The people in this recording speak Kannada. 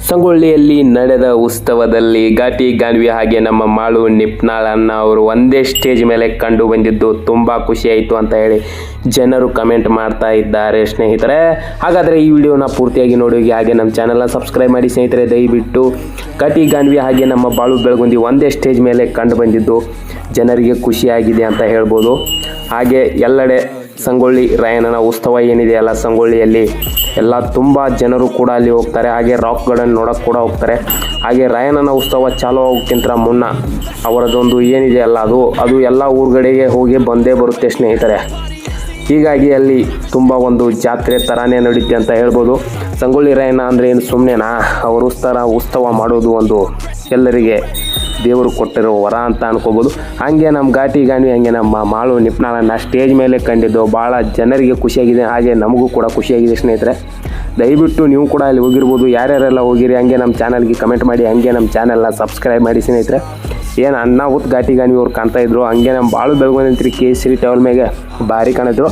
ಸಂಗೊಳ್ಳಿಯಲ್ಲಿ ನಡೆದ ಉತ್ಸವದಲ್ಲಿ ಘಾಟಿ ಗಾನ್ವಿ ಹಾಗೆ ನಮ್ಮ ಮಾಳು ನಿಪ್ನಾಳ್ ಅಣ್ಣ ಅವರು ಒಂದೇ ಸ್ಟೇಜ್ ಮೇಲೆ ಕಂಡು ಬಂದಿದ್ದು ತುಂಬ ಖುಷಿಯಾಯಿತು ಅಂತ ಹೇಳಿ ಜನರು ಕಮೆಂಟ್ ಮಾಡ್ತಾ ಇದ್ದಾರೆ ಸ್ನೇಹಿತರೆ. ಹಾಗಾದರೆ ಈ ವಿಡಿಯೋನ ಪೂರ್ತಿಯಾಗಿ ನೋಡಿ ಹಾಗೆ ನಮ್ಮ ಚಾನಲ್ನ ಸಬ್ಸ್ಕ್ರೈಬ್ ಮಾಡಿ ಸ್ನೇಹಿತರೆ. ದಯವಿಟ್ಟು ಘಾಟಿ ಗಾನ್ವಿ ಹಾಗೆ ನಮ್ಮ ಬಾಳು ಬೆಳಗುಂದಿ ಒಂದೇ ಸ್ಟೇಜ್ ಮೇಲೆ ಕಂಡು ಬಂದಿದ್ದು ಜನರಿಗೆ ಖುಷಿಯಾಗಿದೆ ಅಂತ ಹೇಳ್ಬೋದು. ಹಾಗೆ ಎಲ್ಲೆಡೆ ಸಂಗೊಳ್ಳಿ ರಾಯಣ್ಣನ ಉತ್ಸವ ಏನಿದೆಯಲ್ಲ ಸಂಗೊಳ್ಳಿಯಲ್ಲಿ ಎಲ್ಲ ತುಂಬ ಜನರು ಕೂಡ ಅಲ್ಲಿ ಹೋಗ್ತಾರೆ. ಹಾಗೆ ರಾಕ್ ಗಾರ್ಡನ್ ನೋಡೋಕ್ಕೆ ಕೂಡ ಹೋಗ್ತಾರೆ. ಹಾಗೆ ರಾಯಣ್ಣನ ಉತ್ಸವ ಚಾಲು ಆಗೋಕ್ಕಿಂತ ಮುನ್ನ ಅವರದೊಂದು ಏನಿದೆಯಲ್ಲ ಅದು ಎಲ್ಲ ಊರುಗಳಿಗೆ ಹೋಗಿ ಬಂದೇ ಬರುತ್ತೆ ಸ್ನೇಹಿತರೆ. ಹೀಗಾಗಿ ಅಲ್ಲಿ ತುಂಬ ಒಂದು ಜಾತ್ರೆ ಥರನೇ ನಡೀತೆ ಅಂತ ಹೇಳ್ಬೋದು. ಸಂಗೊಳ್ಳಿ ರಾಯಣ್ಣ ಅಂದರೆ ಏನು ಸುಮ್ಮನೆನಾ? ಅವರು ಉತ್ಸವ ಮಾಡೋದು ಒಂದು ಎಲ್ಲರಿಗೆ ದೇವರು ಕೊಟ್ಟಿರೋ ವರ ಅಂತ ಅನ್ಕೋಬೋದು. ಹಾಗೆ ನಮ್ಮ ಘಾಟಿ ಗಾನ್ವಿ ಹಾಗೆ ನಮ್ಮ ಮಾಳು ನಿಪ್ನಾಳನ್ನ ಸ್ಟೇಜ್ ಮೇಲೆ ಕಂಡಿದ್ದು ಭಾಳ ಜನರಿಗೆ ಖುಷಿಯಾಗಿದೆ. ಹಾಗೆ ನಮಗೂ ಕೂಡ ಖುಷಿಯಾಗಿದೆ ಸ್ನೇಹಿತರೆ. ದಯವಿಟ್ಟು ನೀವು ಕೂಡ ಅಲ್ಲಿ ಹೋಗಿರ್ಬೋದು. ಯಾರ್ಯಾರೆಲ್ಲ ಹೋಗಿರಿ ಹಂಗೆ ನಮ್ಮ ಚಾನಲ್ಗೆ ಕಮೆಂಟ್ ಮಾಡಿ, ಹಂಗೆ ನಮ್ಮ ಚಾನಲ್ನ ಸಬ್ಸ್ಕ್ರೈಬ್ ಮಾಡಿ ಸ್ನೇಹಿತರೆ. ಏನು ಅನ್ನ ಘಾಟಿ ಗಾನ್ವಿ ಅವ್ರು ಕಾಣ್ತಾಯಿದ್ರು, ಹಂಗೆ ನಮ್ಮ ಬಾಳು ಬೆಳಗುಂದಿ ಕೇಸರಿ ಟವಲ್ ಮೇಲೆ ಭಾರಿ ಕಾಣಿದ್ರು.